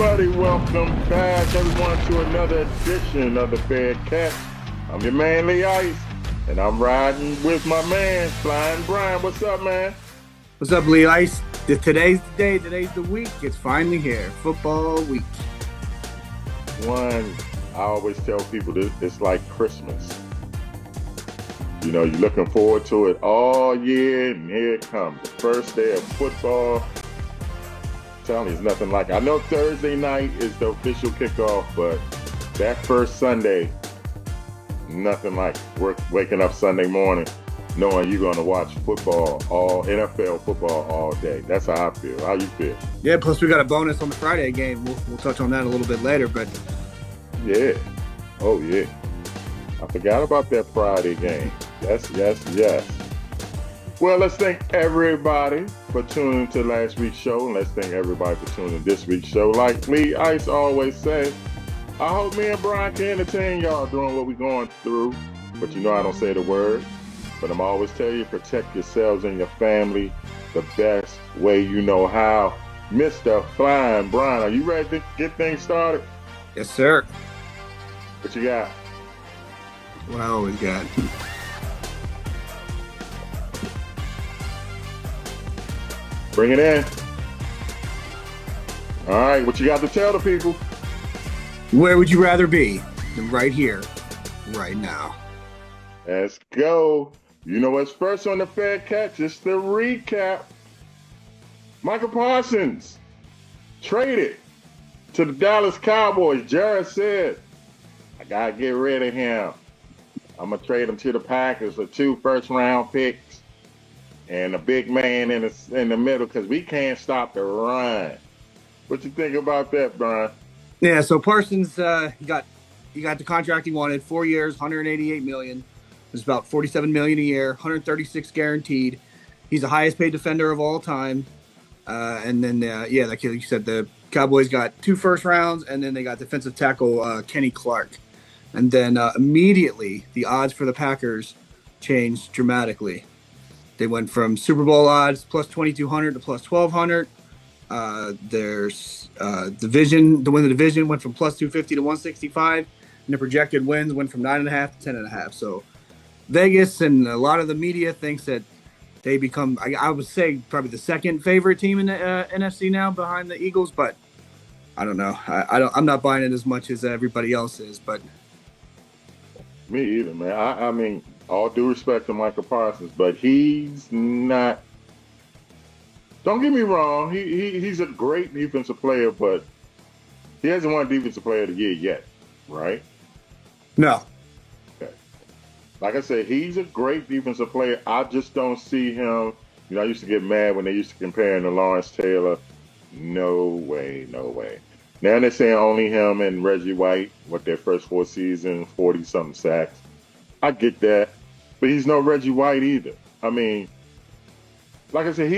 everybody, welcome back everyone to another edition of the Faire Catch. I'm your man Lee Ice, and I'm riding with my man Flying Brian. What's up, man? What's up, Lee Ice? Today's the day, today's the week. It's finally here, football week. One, I always tell people this, it's like Christmas. You know, you're looking forward to it all year, and here it comes. The first day of football. Telling you, it's nothing like it. I know Thursday night is the official kickoff, but that first Sunday, nothing like waking up Sunday morning knowing you're going to watch football, all NFL football all day. That's how I feel. How you feel? Yeah, plus we got a bonus on the Friday game. We'll touch on that a little bit later, but yeah. Oh, yeah. I forgot about that Friday game. Yes. Well, let's thank everybody for tuning to last week's show, and let's thank everybody for tuning to this week's show. Like Lee Ice always say, I hope me and Brian can entertain y'all during what we're going through. But you know I don't say the word. But I'm always tell you, protect yourselves and your family the best way you know how. Mr. Flying Brian, are you ready to get things started? yes, sir. What you got? What I always got. Bring it in. All right, what you got to tell the people? Where would you rather be than right here, right now? Let's go. You know what's first on the Faire Catch? It's the recap. Micah Parsons traded to the Dallas Cowboys. Jared said, I got to get rid of him. I'm going to trade him to the Packers for 2 first-round picks and a big man in the middle because we can't stop the run. What you think about that, Brian? Yeah, so Parsons he got the contract he wanted, 4 years, $188 million. It's about $47 million a year, $136 guaranteed. He's the highest paid defender of all time. And then, like you said, the Cowboys got 2 first rounds, and then they got defensive tackle Kenny Clark. And then immediately the odds for the Packers changed dramatically. They went from Super Bowl odds plus 2,200 to plus 1,200. There's division to win the division went from plus 250 to 165, and the projected wins went from 9.5 to 10.5. So Vegas and a lot of the media thinks that they become, I would say, probably the second favorite team in the NFC now behind the Eagles. But I don't know. I'm not buying it as much as everybody else is. But me either, man. I mean, all due respect to Micah Parsons, but he's not. Don't get me wrong. He's a great defensive player, but he hasn't won Defensive Player of the Year yet, right? no. Okay. Like I said, he's a great defensive player. I just don't see him. You know, I used to get mad when they used to compare him to Lawrence Taylor. No way. Now they're saying only him and Reggie White, what their first 4 seasons, 40-something sacks. I get that, but he's no Reggie White either. I mean, like I said,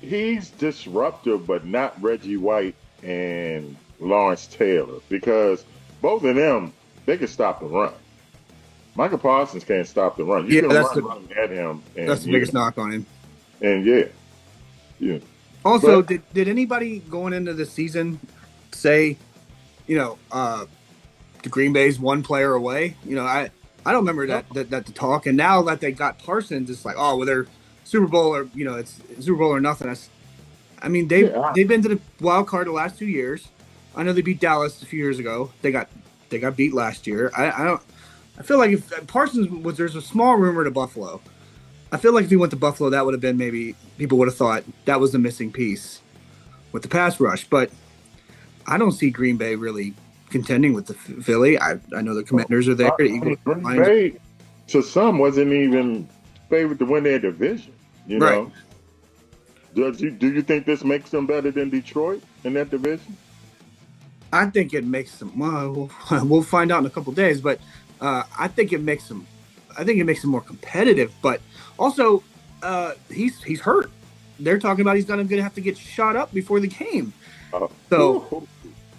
he's disruptive, but not Reggie White and Lawrence Taylor, because both of them, they can stop the run. Micah Parsons can't stop the run. You can run at him. And that's the biggest knock on him. And yeah. Also, did anybody going into the season say, the Green Bay's 1 player away? I don't remember that the talk. And now that they got Parsons, it's like, oh, well, they're Super Bowl or it's Super Bowl or nothing. They've been to the wild card the last 2 years. I know they beat Dallas a few years ago. They got beat last year. I feel like if Parsons there's a small rumor to Buffalo. I feel like if he went to Buffalo, that would have been maybe people would have thought that was the missing piece with the pass rush. But I don't see Green Bay really contending with the Philly. I know the Commanders are there. Green Bay, to some, wasn't even favored to win their division. You know, do you think this makes them better than Detroit in that division? I think it makes them. Well, we'll find out in a couple of days, but I think it makes them. I think it makes them more competitive. But also, he's hurt. They're talking about he's going to have to get shot up before the game.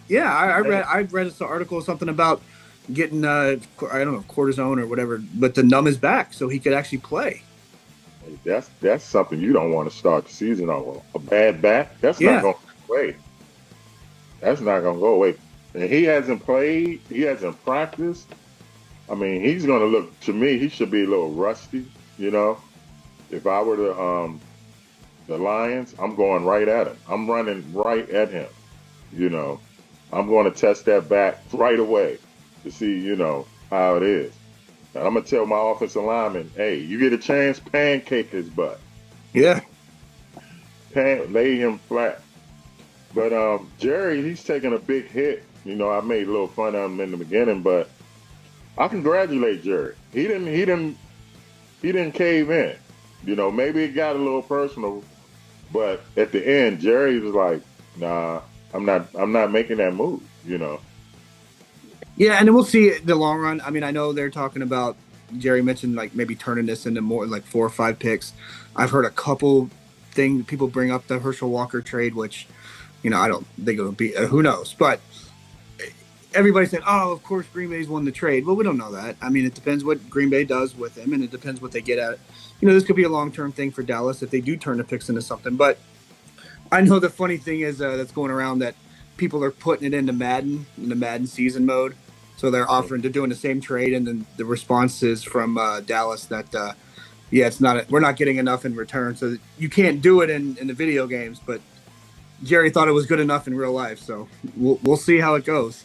Yeah, I read an article or something about getting I don't know, cortisone or whatever, but to numb his back so he could actually play. That's something you don't want to start the season on. A bad back, that's not going to play. That's not gonna go away. And he hasn't played. He hasn't practiced. I mean, he's gonna look to me. He should be a little rusty. You know, if I were the Lions, I'm going right at him. I'm running right at him. You know, I'm going to test that back right away to see, how it is. And I'm going to tell my offensive lineman, hey, you get a chance, pancake his butt. Yeah. Lay him flat. But Jerry, he's taking a big hit. I made a little fun of him in the beginning, but I congratulate Jerry. He didn't cave in. Maybe it got a little personal, but at the end, Jerry was like, nah, I'm not making that move, Yeah, and then we'll see the long run. I mean, I know they're talking about, Jerry mentioned like maybe turning this into more like 4 or 5 picks. I've heard a couple things people bring up the Herschel Walker trade, which, I don't think it'll be, who knows, but everybody said, oh, of course Green Bay's won the trade. Well, we don't know that. I mean, it depends what Green Bay does with him, and it depends what they get at. This could be a long-term thing for Dallas if they do turn the picks into something. But I know the funny thing is that's going around that people are putting it into Madden, in the Madden season mode. So they're offering, they're doing the same trade, and then the response is from Dallas that, it's not, we're not getting enough in return. So you can't do it in the video games, but Jerry thought it was good enough in real life. So we'll see how it goes.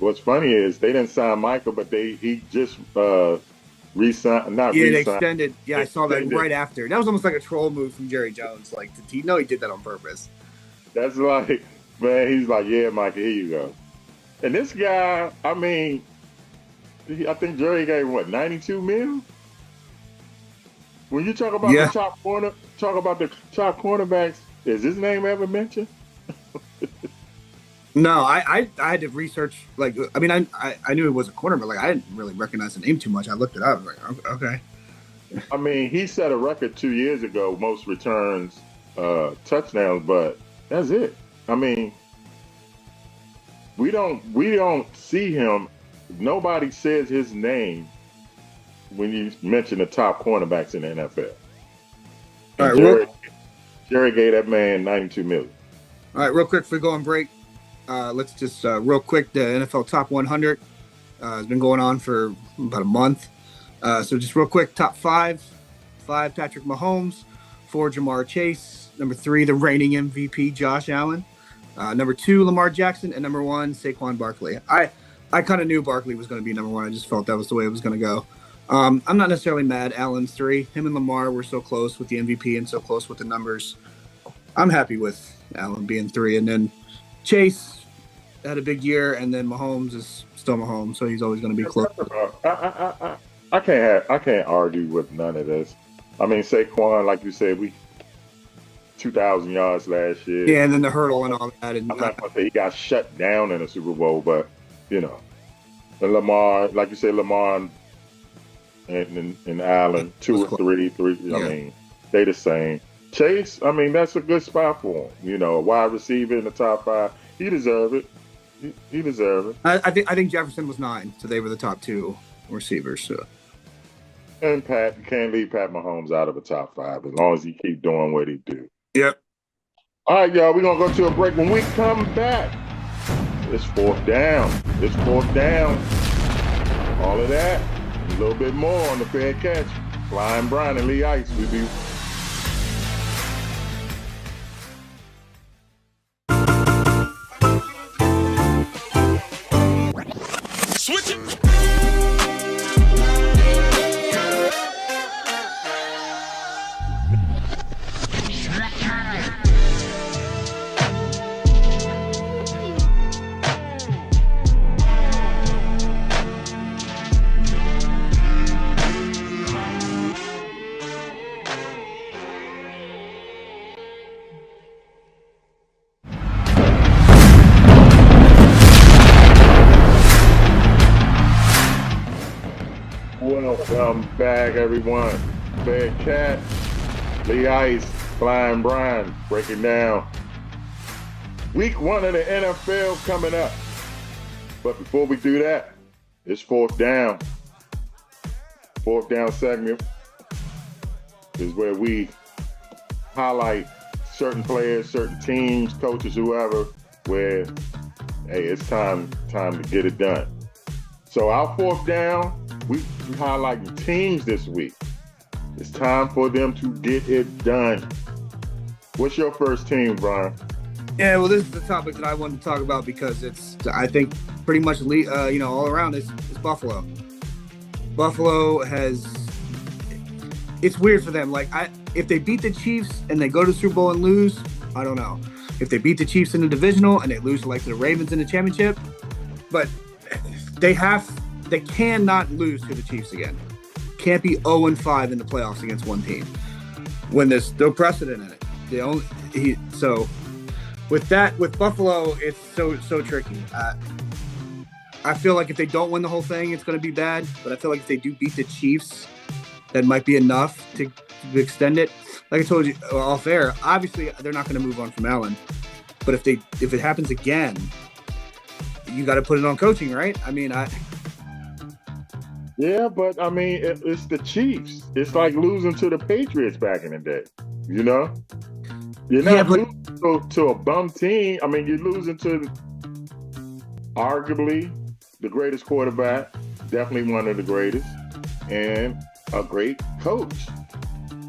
What's funny is they didn't sign Micah, but he just re-signed. They extended. Yeah, I saw that right after. That was almost like a troll move from Jerry Jones. Like, he did that on purpose. That's like, man, he's like, yeah, Micah, here you go. And this guy, I mean, I think Jerry gave what, 92 mil? When you talk about the top cornerbacks, is his name ever mentioned? No, I had to research. Like, I mean, I knew it was a corner, but like I didn't really recognize the name too much. I looked it up. Like, okay. I mean, he set a record 2 years ago, most returns, touchdowns, but that's it. I mean, we don't see him. Nobody says his name when you mention the top cornerbacks in the NFL. All right, Jerry gave that man $92 million. All right, real quick before we go on break. Let's just real quick, the NFL Top 100 has been going on for about a month. So just real quick, top 5. 5, Patrick Mahomes. 4, Jamar Chase. Number 3, the reigning MVP, Josh Allen. Number 2, Lamar Jackson. And number 1, Saquon Barkley. I kind of knew Barkley was going to be number 1. I just felt that was the way it was going to go. I'm not necessarily mad. Allen's 3. Him and Lamar were so close with the MVP and so close with the numbers. I'm happy with Allen being 3. And then Chase had a big year, and then Mahomes is still Mahomes, so he's always going to be close. I can't argue with none of this. I mean, Saquon, like you said, 2,000 yards last year. Yeah, and then the hurdle and all that. And I'm not going to say he got shut down in the Super Bowl, but and Lamar, like you said, Lamar and Allen, 2 or 3. I mean, they the same. Chase, I mean, that's a good spot for him. A wide receiver in the top 5. He deserved it. He deserved it. I think Jefferson was 9, so they were the top 2 receivers. So. And Pat, you can't leave Pat Mahomes out of the top 5 as long as he keep doing what he do. Yep. All right, y'all, we're going to go to a break. When we come back, it's 4th down. It's 4th down. All of that, a little bit more on the Fair Catch. Flying Brian and Lee Ice. We'll be welcome back, everyone. Fair Cat, Lee Ice, Flying Brian, breaking down week 1 of the NFL coming up. But before we do that, it's 4th down. 4th down segment is where we highlight certain players, certain teams, coaches, whoever, where, hey, it's time to get it done. So our fourth down, we highlighting teams this week. It's time for them to get it done. What's your first team, Brian? Yeah, well, this is the topic that I wanted to talk about because it's, I think, pretty much, all around is Buffalo. Buffalo has, it's weird for them. Like, if they beat the Chiefs and they go to the Super Bowl and lose, I don't know. If they beat the Chiefs in the divisional and they lose to the Ravens in the championship, but they cannot lose to the Chiefs again. Can't be 0-5 in the playoffs against one team when there's no precedent in it. So with Buffalo, it's so tricky. I feel like if they don't win the whole thing, it's going to be bad. But I feel like if they do beat the Chiefs, that might be enough to extend it. Like I told you, all fair. Obviously, they're not going to move on from Allen. But if it happens again, you got to put it on coaching, right? I mean, Yeah, but I mean, it's the Chiefs. It's like losing to the Patriots back in the day. You know, you're not losing to a bum team. I mean, you're losing to arguably the greatest quarterback, definitely one of the greatest, and a great coach.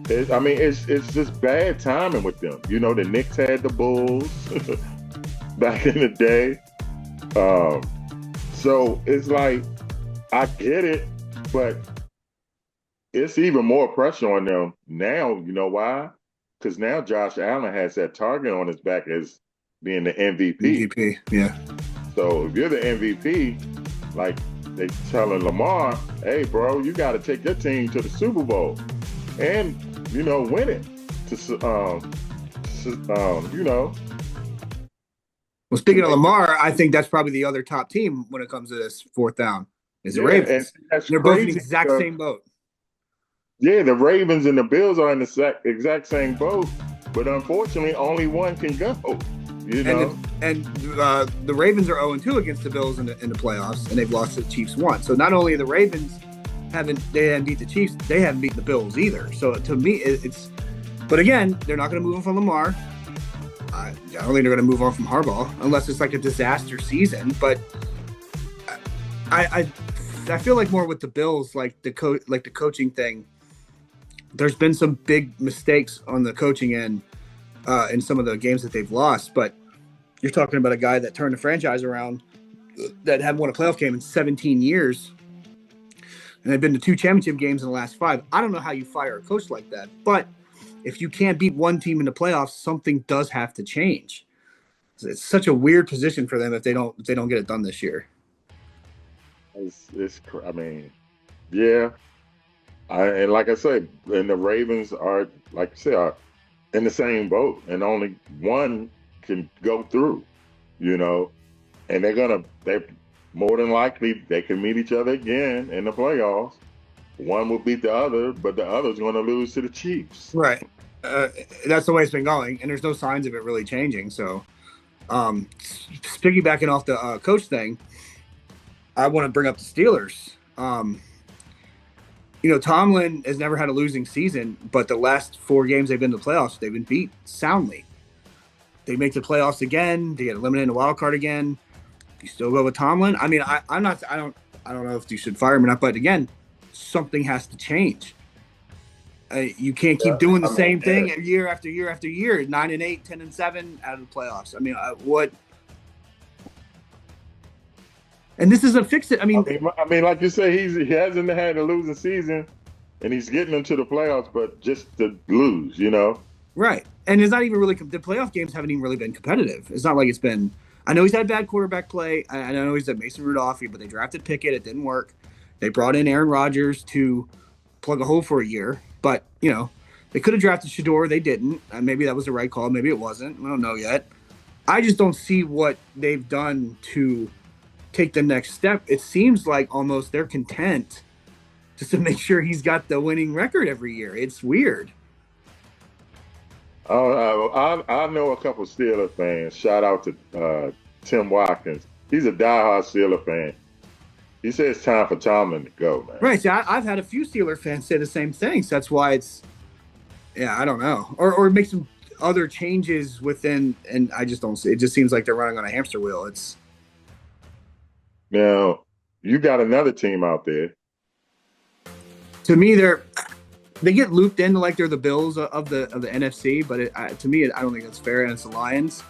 It's just bad timing with them. You know, the Knicks had the Bulls back in the day. So it's like, I get it, but it's even more pressure on them now. You know why? Because now Josh Allen has that target on his back as being the MVP. MVP, yeah. So if you're the MVP, like they telling Lamar, hey, bro, you got to take your team to the Super Bowl and, win it. Well, speaking of Lamar, I think that's probably the other top team when it comes to this fourth down is the Ravens. They're both in the exact same boat. Yeah, the Ravens and the Bills are in the exact same boat, but unfortunately, only one can go. And the Ravens are 0-2 against the Bills in the playoffs, and they've lost to the Chiefs once. So not only are the Ravens haven't beat the Chiefs, they haven't beaten the Bills either. So to me, it's. But again, they're not going to move on from Lamar. I don't think they're going to move on from Harbaugh unless it's like a disaster season. But I feel like more with the Bills, like the coaching thing. There's been some big mistakes on the coaching end in some of the games that they've lost. But you're talking about a guy that turned the franchise around, that hadn't won a playoff game in 17 years. And they've been to 2 championship games in the last 5. I don't know how you fire a coach like that. But if you can't beat one team in the playoffs, something does have to change. It's such a weird position for them if they don't get it done this year. Yeah. And like I said, and the Ravens are, like I said, are in the same boat, and only one can go through, and they're more than likely they can meet each other again in the playoffs. One will beat the other, but the other's going to lose to the Chiefs. Right. That's the way it's been going, and there's no signs of it really changing. So, piggybacking off the coach thing, I want to bring up the Steelers. Tomlin has never had a losing season, but the last 4 games they've been to the playoffs, they've been beat soundly. They make the playoffs again. They get eliminated in the wild card again. You still go with Tomlin? I mean, I don't know if you should fire him or not, but again, something has to change. You can't keep doing the same thing year after year after year. 9-8, 10-7 out of the playoffs. I mean, what? And this isn't fix it. I mean, like you say, he hasn't had a losing season, and he's getting them to the playoffs, but just to lose, Right. And it's not even really the playoff games haven't even really been competitive. It's not like it's been. I know he's had bad quarterback play. I know he's had Mason Rudolph, but they drafted Pickett. It didn't work. They brought in Aaron Rodgers to plug a hole for a year, but they could have drafted Shador. They didn't. Maybe that was the right call. Maybe it wasn't. I don't know yet. I just don't see what they've done to take the next step. It seems like almost they're content just to make sure he's got the winning record every year. It's weird. I know a couple Steeler fans. Shout out to Tim Watkins. He's a diehard Steeler fan. He says it's time for Tomlin to go, man. Right. See, I've had a few Steeler fans say the same thing. So that's why it's, I don't know. Or it makes them, other changes within, and I just don't see. It just seems like they're running on a hamster wheel. It's Now, you got another team out there. To me, they get looped into like they're the Bills of the NFC, but to me, I don't think that's fair. And it's the Lions.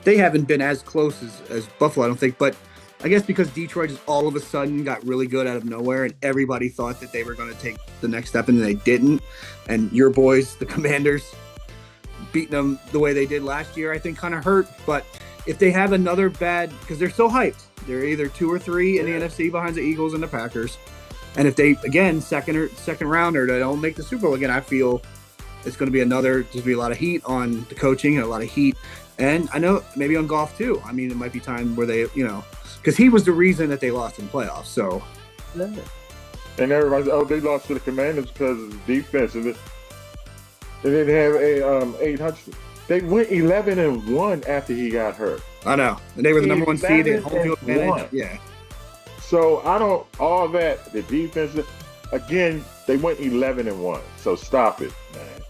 They haven't been as close as Buffalo, I don't think. But I guess because Detroit just all of a sudden got really good out of nowhere, and everybody thought that they were going to take the next step, and they didn't. And your boys, the Commanders, beating them the way they did last year, I think kind of hurt. But if they have another bad, because they're so hyped, they're either 2 or 3 in the NFC behind the Eagles and the Packers. And if they, again, second rounder, they don't make the Super Bowl again, I feel it's going to be there's be a lot of heat on the coaching and a lot of heat. And I know maybe on Goff too. I mean, it might be time where they, because he was the reason that they lost in playoffs. So. And everybody's, they lost to the Commanders because of the defense. And they didn't have 800. They went 11-1 after he got hurt. I know. And they were the number 1 seed in home field advantage. Yeah. So all that, the defense, again, they went 11-1. So stop it, man.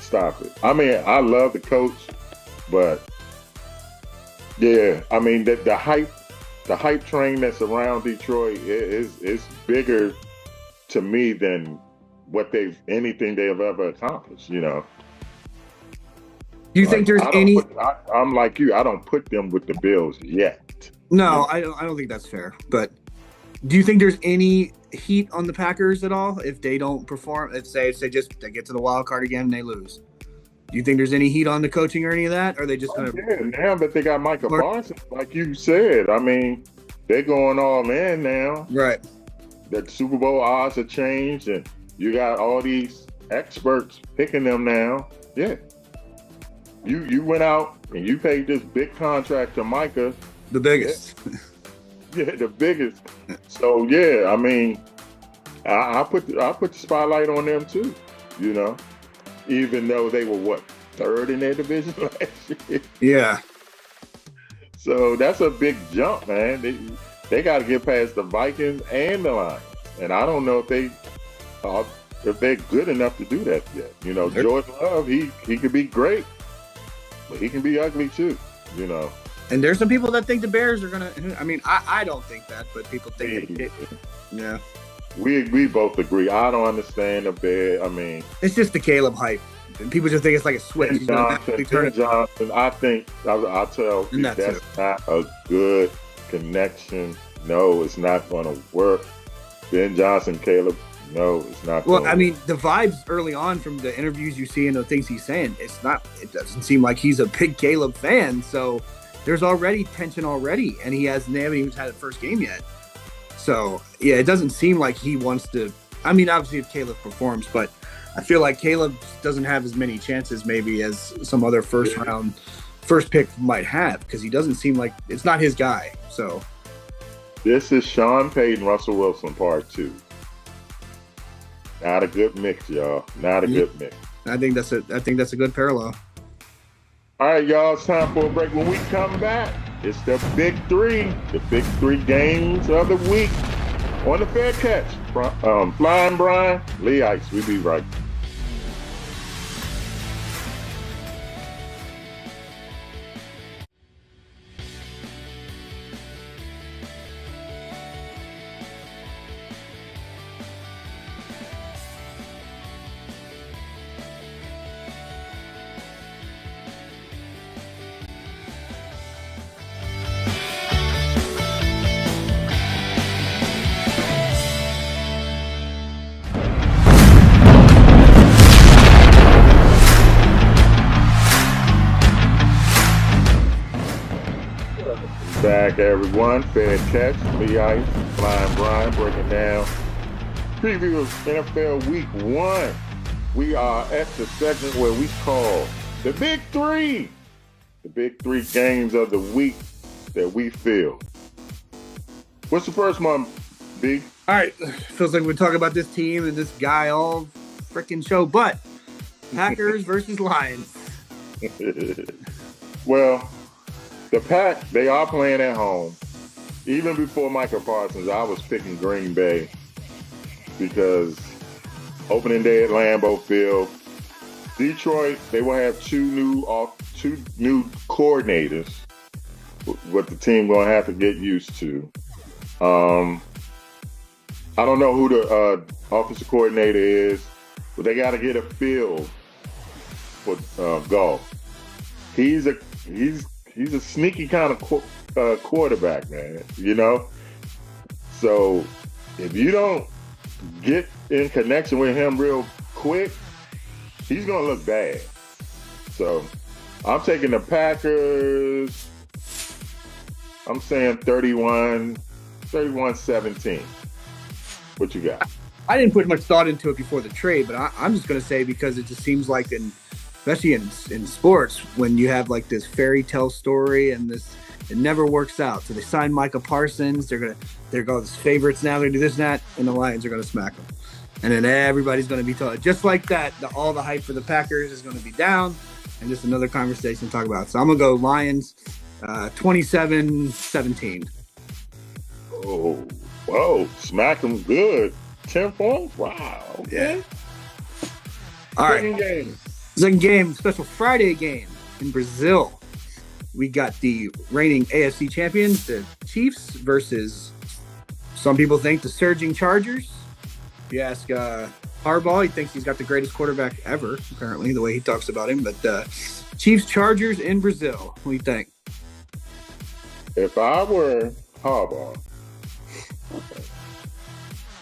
Stop it. I mean, I love the coach, but yeah, I mean, the hype train that's around Detroit is bigger to me than anything they have ever accomplished, Do you think there's any? I'm like you. I don't put them with the Bills yet. No, I don't think that's fair. But do you think there's any heat on the Packers at all if they don't perform? Let's say they get to the wild card again and they lose. Do you think there's any heat on the coaching or any of that? Or are they just kind of now that they got Micah Parsons, like you said? I mean, they're going all in now. Right. The Super Bowl odds have changed, and you got all these experts picking them now. Yeah. You went out and you paid this big contract to Micah. The biggest. Yeah, the biggest. So yeah, I mean, I put the spotlight on them too. Even though they were 3rd in their division last year. Yeah. So that's a big jump, man. They got to get past the Vikings and the Lions, and I don't know if they're good enough to do that yet. Jordan Love, he could be great, but he can be ugly too. And there's some people that think the Bears are gonna. I mean, I don't think that, but people think it. Yeah. We both agree. I don't understand the Bears. I mean, it's just the Caleb hype. And people just think it's like a switch. Johnson, I think I'll tell you that's not a good connection. No, it's not going to work. Ben Johnson, Caleb, no, it's not. Well, I mean, the vibes early on from the interviews you see and the things he's saying, it doesn't seem like he's a big Caleb fan. So there's already tension already, and they haven't even had a first game yet. So yeah, it doesn't seem like he wants to. I mean, obviously if Caleb performs, but I feel like Caleb doesn't have as many chances maybe as some other first pick might have, because he doesn't seem like it's not his guy. So this is Sean Payton, Russell Wilson, part 2. Not a good mix, y'all. Not a good mix. I think that's a good parallel. All right, y'all. It's time for a break. When we come back, it's the big 3. The big 3 games of the week on the Fair Catch. Flying Brian, Lee Ice. We'll be right back. Back, everyone. Fair Catch, Lee Ice, Flying Brian, breaking down preview of NFL Week 1. We are at the segment where we call the Big 3. The Big 3 games of the week that we feel. What's the first one, B? All right. Feels like we're talking about this team and this guy all freaking show, but Packers versus Lions. Well, the Pack, they are playing at home. Even before Micah Parsons, I was picking Green Bay because opening day at Lambeau Field, Detroit, they will have two new coordinators. What the team gonna have to get used to. I don't know who the offensive coordinator is, but they got to get a feel for golf. He's a sneaky kind of quarterback, man. So if you don't get in connection with him real quick, he's gonna look bad. So I'm taking the Packers. I'm saying 31-17. What you got? I didn't put much thought into it before the trade, but I'm just going to say because it just seems like, especially in sports, when you have like this fairy tale story and it never works out. So they signed Micah Parsons. They're his favorites now. They're going to do this and that, and the Lions are going to smack them. And then everybody's going to be told, just like that, all the hype for the Packers is going to be down, and just another conversation to talk about. So I'm going to go Lions 27-17. Oh. Whoa, smack them good. 10 points? Wow. Okay. Yeah. All right. Second game, special Friday game in Brazil. We got the reigning AFC champions, the Chiefs, versus some people think the surging Chargers. If you ask Harbaugh, he thinks he's got the greatest quarterback ever, apparently, the way he talks about him. But Chiefs, Chargers in Brazil. What do you think? If I were Harbaugh,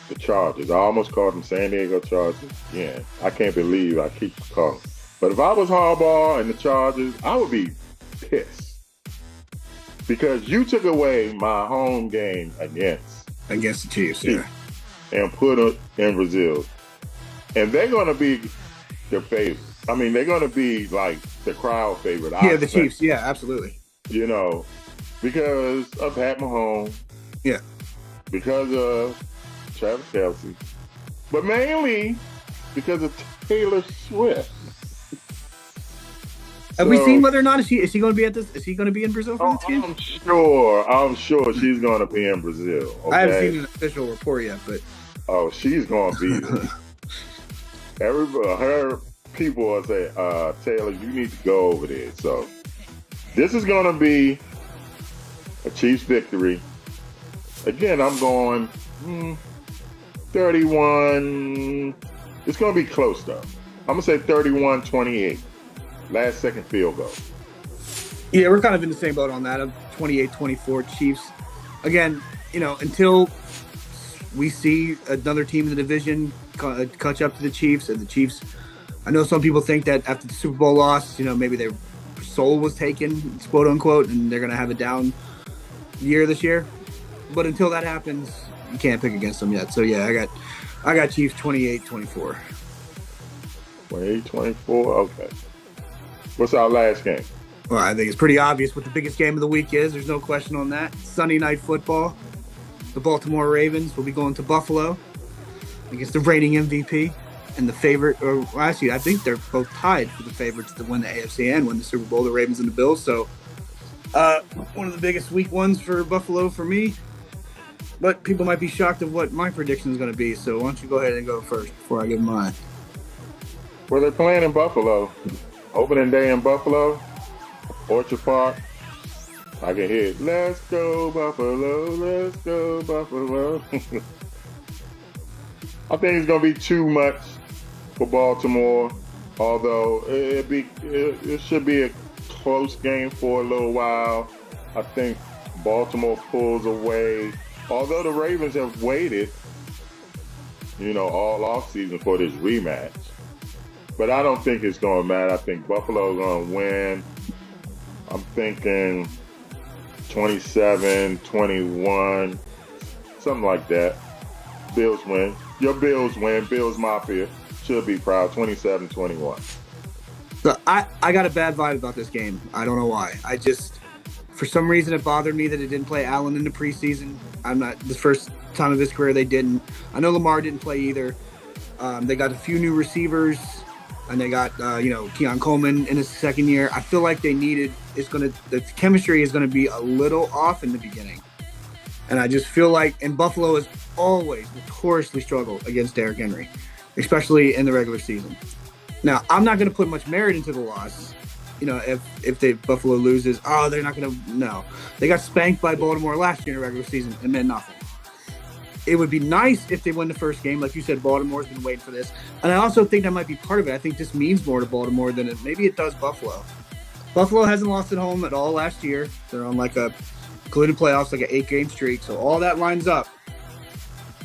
the Chargers. I almost called them San Diego Chargers. Yeah, I can't believe I keep calling. But if I was Harbaugh and the Chargers, I would be pissed because you took away my home game against the Chiefs, yeah, and put it in Brazil, and they're going to be the favorite. I mean, they're going to be like the crowd favorite. Yeah, the Chiefs. Yeah, absolutely. Because of Pat Mahomes. Yeah. Because of Travis Kelce, but mainly because of Taylor Swift. Have we seen whether or not is he going to be at this? Is he going to be in Brazil for this game? I'm sure she's going to be in Brazil. Okay? I haven't seen an official report yet, but she's going to be there. Her people will say, Taylor, you need to go over there. So this is going to be a Chiefs victory. Again, I'm going 31. It's going to be close, though. I'm going to say 31-28. Last second field goal. Yeah, we're kind of in the same boat on that. 28-24 Chiefs. Again, until we see another team in the division catch up to the Chiefs, and the Chiefs, I know some people think that after the Super Bowl loss, maybe their soul was taken, quote unquote, and they're going to have a down year this year. But until that happens, you can't pick against them yet. So yeah, I got Chiefs 28-24. 28-24. Okay. What's our last game? Well, I think it's pretty obvious what the biggest game of the week is. There's no question on that. Sunday Night Football. The Baltimore Ravens will be going to Buffalo against the reigning MVP and the favorite. Or actually, I think they're both tied for the favorites to win the AFC and win the Super Bowl. The Ravens and the Bills. So one of the biggest week ones for Buffalo for me. But people might be shocked of what my prediction is going to be. So why don't you go ahead and go first before I give mine? Well, they're playing in Buffalo. Opening day in Buffalo. Orchard Park. I can hear it. Let's go, Buffalo. Let's go, Buffalo. I think it's going to be too much for Baltimore. Although it should be a close game for a little while. I think Baltimore pulls away. Although the Ravens have waited, all offseason for this rematch. But I don't think it's going to matter. I think Buffalo's going to win. I'm thinking 27-21, something like that. Bills win. Your Bills win. Bills Mafia should be proud. 27-21. So I got a bad vibe about this game. I don't know why. For some reason, it bothered me that it didn't play Allen in the preseason. The first time of his career they didn't. I know Lamar didn't play either. They got a few new receivers, and they got Keon Coleman in his second year. I feel like the chemistry is gonna be a little off in the beginning, and I just feel like, and Buffalo has always notoriously struggled against Derrick Henry, especially in the regular season. Now, I'm not going to put much merit into the loss. You know, if Buffalo loses, they're not going to. No, they got spanked by Baltimore last year in the regular season and meant nothing. It would be nice if they win the first game. Like you said, Baltimore's been waiting for this. And I also think that might be part of it. I think this means more to Baltimore than maybe it does Buffalo. Buffalo hasn't lost at home at all last year. They're on including playoffs, like an 8-game streak. So all that lines up.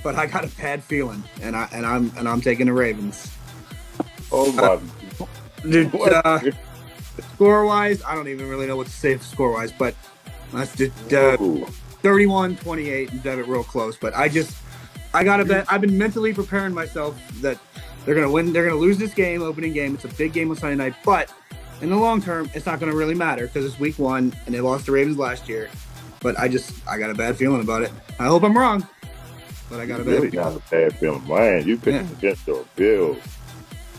But I got a bad feeling, and I'm taking the Ravens. Oh my! Score-wise, I don't even really know what to say score-wise, but that's just 31-28 and have it real close. But I got to bet. I've been mentally preparing myself that they're going to win. They're going to lose this game, opening game. It's a big game on Sunday night. But in the long term, it's not going to really matter because it's week 1 and they lost the Ravens last year. But I got a bad feeling about it. I hope I'm wrong, but I got a bad feeling. Got a bad feeling. Man, you picked against the Bills.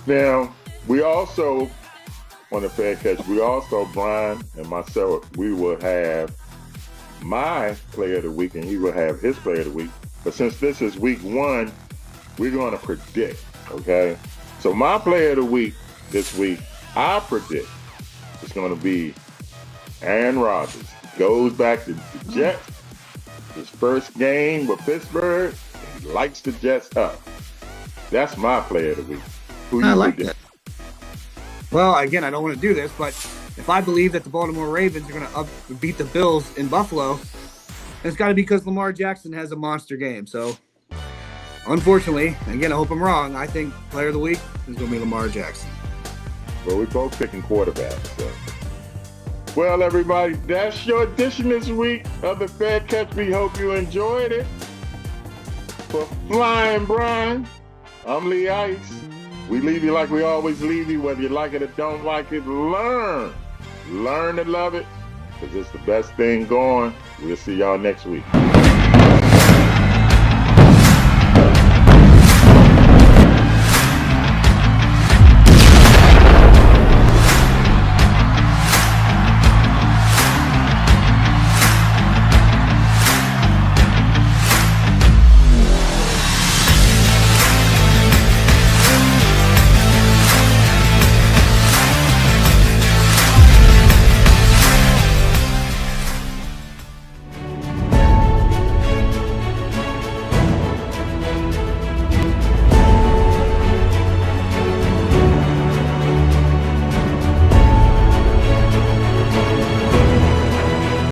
Now, we also, on the Fair Catch, Brian and myself, we will have my player of the week and he will have his player of the week. But since this is week 1, we're going to predict, okay? So my player of the week this week, I predict it's going to be Aaron Rodgers. Goes back to the Jets. His first game with Pittsburgh, he lights the Jets up. That's my player of the week. Who I you like predict? that. Well, again, I don't want to do this, but if I believe that the Baltimore Ravens are going to beat the Bills in Buffalo, it's got to be because Lamar Jackson has a monster game. So, unfortunately, again, I hope I'm wrong. I think player of the week is going to be Lamar Jackson. Well, we're both picking quarterbacks. So. Well, everybody, that's your edition this week of the Fair Catch. We hope you enjoyed it. For Flying Brian, I'm Lee Ice. We leave you like we always leave you, whether you like it or don't like it. Learn to love it, because it's the best thing going. We'll see y'all next week.